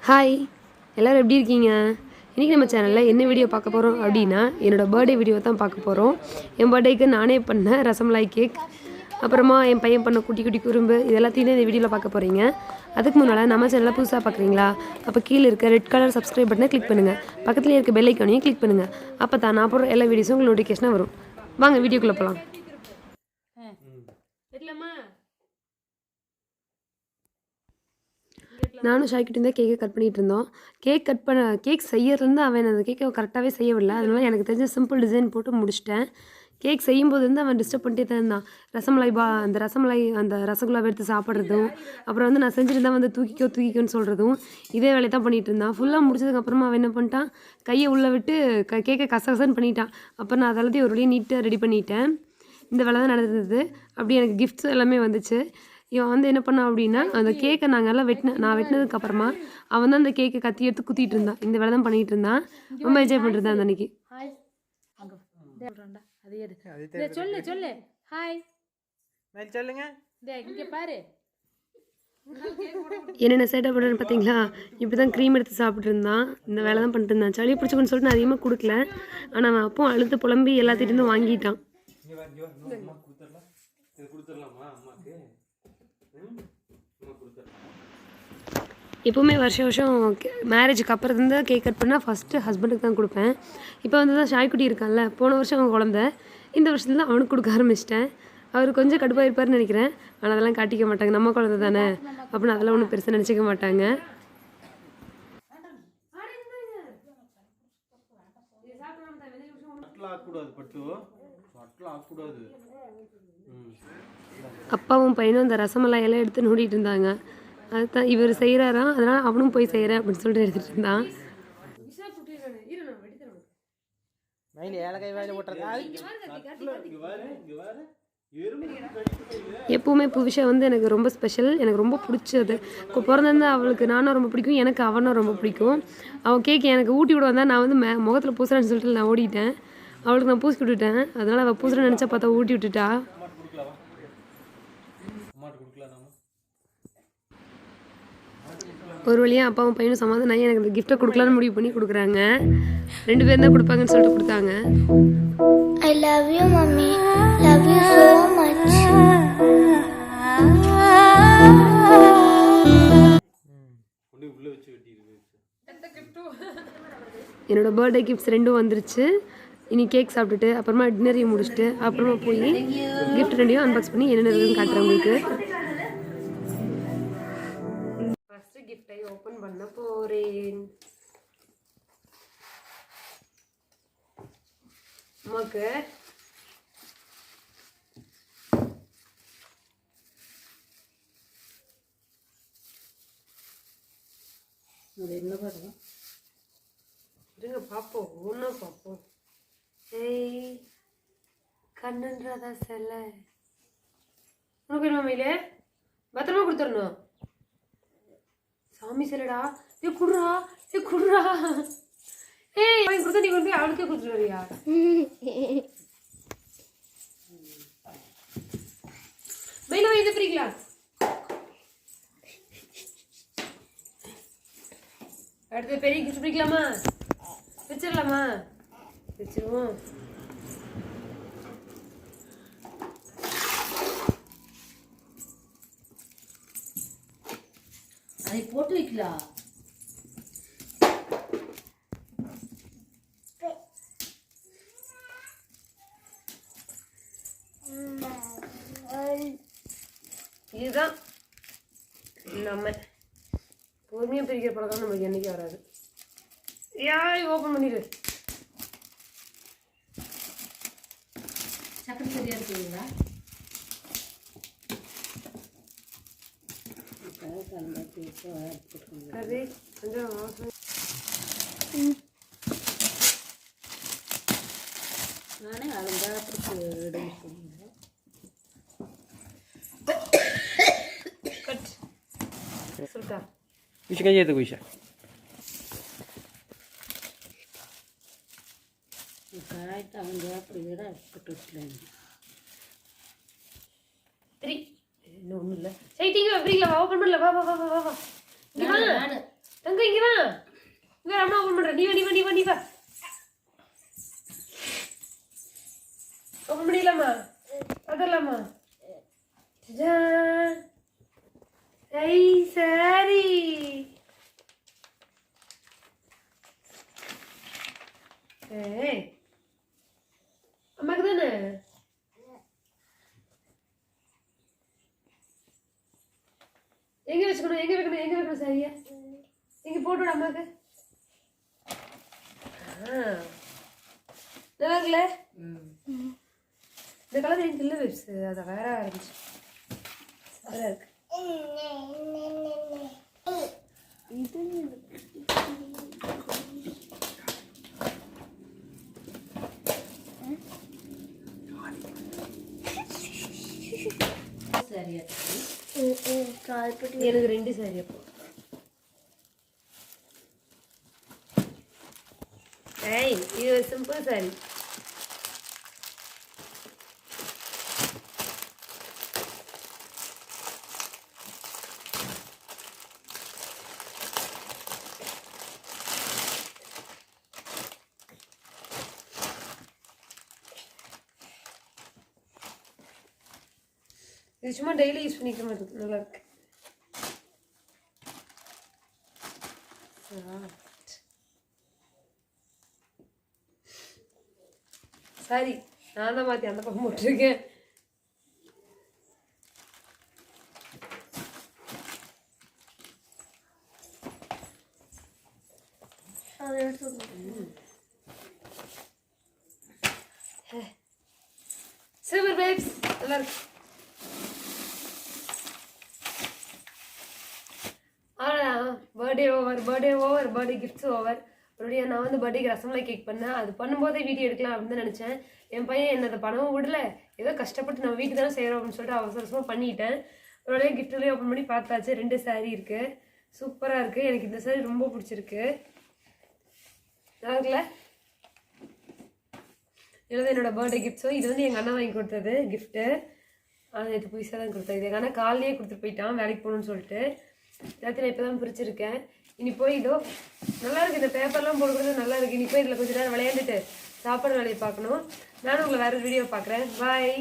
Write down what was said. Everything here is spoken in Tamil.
ஹாய் எல்லோரும் எப்படி இருக்கீங்க? இன்றைக்கி நம்ம சேனலில் என்ன வீடியோ பார்க்க போகிறோம் அப்படின்னா என்னோடய பர்த்டே வீடியோ தான் பார்க்க போகிறோம். என் பர்த்டேக்கு நானே பண்ண ரசமலாய் கேக், அப்புறமா என் பையன் பண்ண குட்டி குட்டி குறும்பு, இது எல்லாத்தையும் இந்த வீடியோவில் பார்க்க போகிறீங்க. அதுக்கு முன்னால் நம்ம சேனலில் புதுசாக பார்க்குறீங்களா? அப்போ கீழே இருக்க ரெட் கலர் சப்ஸ்கிரைப் பட்டனை கிளிக் பண்ணுங்கள். பக்கத்துலேயே இருக்க பெல் ஐக்கானையும் கிளிக் பண்ணுங்கள். அப்போ தான் நான் போடுற எல்லா வீடியோஸும் உங்களுக்கு நோட்டிஃபிகேஷனாக வரும். வாங்க வீடியோக்குள்ளே போகலாம். நானும் ஷாய்கிட்ட இருந்தால் கேக்கை கட் பண்ணிகிட்டு இருந்தோம். கேக் செய்யறதுலேருந்து அவன் அந்த கேக்கை கரெக்டாகவே செய்யவில்லை. அதனால எனக்கு தெரிஞ்ச சிம்பிள் டிசைன் போட்டு முடிச்சிட்டேன். கேக் செய்யும்போது வந்து அவன் டிஸ்டர்ப் பண்ணிட்டே தான் இருந்தான். ரசமலாய் அந்த ரசகுல்லாவை எடுத்து சாப்பிட்றதும், அப்புறம் வந்து நான் செஞ்சுருந்தா வந்து தூக்கிக்கோன்னு சொல்கிறதும், இதே வேலையை தான் பண்ணிகிட்டு இருந்தான். ஃபுல்லாக முடிச்சதுக்கப்புறமா அவன் என்ன பண்ணிட்டான், கையை உள்ளே விட்டு கேக்கை கசகசன்னு பண்ணிட்டான். அப்புறம் நான் அதெல்லாத்தையும் ஒரு வழியாக நீட்டாக ரெடி பண்ணிட்டேன். இந்த வேலை தான் நடந்தது. அப்படி எனக்கு கிஃப்ட்ஸ் எல்லாமே வந்துச்சு. இவன் வந்து என்ன பண்ணான் அப்படின்னா, அந்த கேக்கை நான் வெட்டினதுக்கப்புறமா அவன் தான் அந்த கேக்கை கத்தி எடுத்து குத்திட்டு இருந்தான். இந்த வேலை தான் பண்ணிகிட்டு இருந்தான். ரொம்ப என்ஜாய் பண்ணிட்டு அந்த அன்னைக்கு. சொல்லு ஹாய் சொல்லுங்க. பாரு என்னென்ன சேட்டை பண்ணுறேன்னு பார்த்தீங்களா? இப்படி தான் க்ரீம் எடுத்து சாப்பிட்டு இருந்தான். இந்த வேலை தான் பண்ணிட்டு இருந்தான். சளி பிடிச்சிக்கணும்னு சொல்லிட்டு நான் அதிகமாக கொடுக்கல. ஆனால் அவன் அப்போ அழுத்து புலம்பி எல்லாத்திட்டும் வாங்கிட்டான். எப்போவுமே வருஷம் மேரேஜுக்கு அப்புறம் இருந்து கேக் கட் பண்ணால் ஃபஸ்ட்டு ஹஸ்பண்டுக்கு தான் கொடுப்பேன். இப்போ வந்து தான் ஷாய்க்குட்டி இருக்கான்ல, போன வருஷம் அவன் குழந்த, இந்த வருஷத்துல தான் அவனுக்கு கொடுக்க ஆரம்பிச்சிட்டேன். அவர் கொஞ்சம் கடுப்பாக இருப்பார்னு நினைக்கிறேன். ஆனால் அதெல்லாம் காட்டிக்க மாட்டாங்க, நம்ம குழந்தை தானே அப்படின்னு அதெல்லாம் ஒன்றும் பெருசாக நினச்சிக்க மாட்டாங்க. அப்பாவும் பையனும் அந்த ரசமலாயெல்லாம் எடுத்து நோண்டிட்டு இருந்தாங்க. அதுதான் இவர் செய்கிறாராம், அதனால் அவனும் போய் செய்கிறேன் அப்படின்னு சொல்லிட்டு எடுத்துகிட்டு இருந்தான். எப்பவுமே புவிஷா வந்து எனக்கு ரொம்ப ஸ்பெஷல், எனக்கு ரொம்ப பிடிச்சது. இப்போ பிறந்திருந்தா அவளுக்கு நானும் ரொம்ப பிடிக்கும், எனக்கு அவனும் ரொம்ப பிடிக்கும். அவன் கேக் எனக்கு ஊட்டி விட வந்தால் நான் வந்து முகத்தில் பூசுறேன்னு சொல்லிட்டு நான் ஓடிட்டேன். அவளுக்கு நான் பூசி விட்டுட்டேன். அதனால் அவள் பூசுறேன்னு நினச்சா பார்த்தா ஊட்டி விட்டுட்டா. ஒரு வழியாக அப்பாவும் பையனும் சமாதானம் எனக்கு இந்த கிஃப்ட்டை கொடுக்கலான்னு முடிவு பண்ணி கொடுக்குறாங்க. 2 பேரும் தான் கொடுப்பாங்கன்னு சொல்லிட்டு கொடுத்தாங்க. I love you mommy, love you so much. என்னோட பர்த்டே கிஃப்ட்ஸ் 2 வந்துருச்சு. இனி கேக் சாப்பிட்டுட்டு அப்புறமா டின்னரையும் முடிச்சுட்டு அப்புறமா போய் கிஃப்ட் 2 அன்பாக்ஸ் பண்ணி என்னென்ன இருக்குன்னு காட்டுறேன் உங்களுக்கு. கிஃப்டை ஓபன் பண்ண போறேன். நமக்கு என்ன பாருங்க, இருங்க பார்ப்போம், ஒன்றா பார்ப்போம். ஏய் கண்ணுன்றதா செல்ல உனக்கு என்ன மயிலே பத்திரமா கொடுத்துடணும். சாமி செல்லடா, ஏ குடுறா, ஏய் அவன் கொடுத்தா நீ கொண்டு போய் அவளுக்கே கொடுத்துட்டு வரியா? மயில வை, இது பிரிக்கலாம். அடுத்து பெரிய கிஃப்ட் பிரிக்கலாமா? வச்சிடலாமா? வச்சிருவோம். அதை போட்டு வைக்கலாம். இதுதான் நம்ம பொறுமையாக பிரிக்கிற பழக்கம் நம்மளுக்கு என்னைக்கு வராது. யாய் ஓப்பன் பண்ணிடு. சக்கரை சரியா இருக்குங்களா? அது கொஞ்சம் நானே அலங்காரத்துக்கு சொல்லிட்டா விஷயம் ஏது குயிஷா காய்ட்டு அவங்க அப்படியே கட்டு இன்னும் ஒன்றும் இல்லை. சரி டீங்க ஃப்ரீல வா, ஓப்பன் பண்ணல. வா வா வா வா வா இங்கே வா. தங்க இங்கே இங்கே அம்மா ஓப்பன் பண்ணுறேன். நீ வா. ஓப்பன் பண்ணிடலாமா? அதரலாமா? I sorry. ஏய் அம்மாக்கு தானே? எங்க வைக்கணும் சரியா? இங்க போட்டு அம்மாக்கு. நல்லா இருக்குல்ல? இந்த கலர் எனக்கு இல்லை வெப்ஸ், அதை வேற ஆரம்பிச்சு நல்லா இருக்கு. எனக்கு 2 சாரி. அப்போ ஏய் இது ஒரு சிம்பிள் சாரி. இது சும்மா டெய்லி யூஸ் பண்ணிக்க மாதிரி நல்லா இருக்கு. சரி நான் தான் மாற்றி அந்த பக்கம் போட்டிருக்கேன். சூப்பர் பேப்ஸ், நல்லா இருக்கு. Birthday gifts over. மறுபடியும் நான் வந்து பர்த்டேக்கு ரசமலை கேக் பண்ணேன். அது பண்ணும்போதே வீடியோ எடுக்கலாம் அப்படின்னு தான் நினச்சேன். என் பையன் என்ன அதை பண்ணவும் விடல. ஏதோ கஷ்டப்பட்டு நம்ம வீட்டுக்கு தானே செய்கிறோம் அப்படின்னு சொல்லிட்டு அவசரமாக பண்ணிட்டேன். ஒரு கிஃப்ட்லேயே ஓப்பன் பண்ணி பார்த்தாச்சு. 2 சாரீ இருக்குது. சூப்பராக இருக்குது. எனக்கு இந்த சாரீ ரொம்ப பிடிச்சிருக்கு. நல்லா இருக்குல்ல? இது வந்து என்னோட பர்த்டே கிஃப்ட்ஸோ. இது வந்து எங்கள் அண்ணா வாங்கி கொடுத்தது கிஃப்ட்டு. நேற்று புதுசாக தான் கொடுத்தேன். இது எங்கள் அண்ணா காலையே கொடுத்துட்டு போயிட்டான் வேலைக்கு போகணுன்னு சொல்லிட்டு. எல்லாத்தையும் நான் இப்போ தான் பிரிச்சிருக்கேன். இனி போய் இதோ நல்லா இருக்குது. இந்த பேப்பர்லாம் போடுறது நல்லா இருக்குது. இனி போய் இதில் கொஞ்சம் நேரம் விளையாண்டுட்டு சாப்பாடு வேலையை பார்க்கணும். நானும் உங்களை வேறு வீடியோ பார்க்குறேன். பாய்.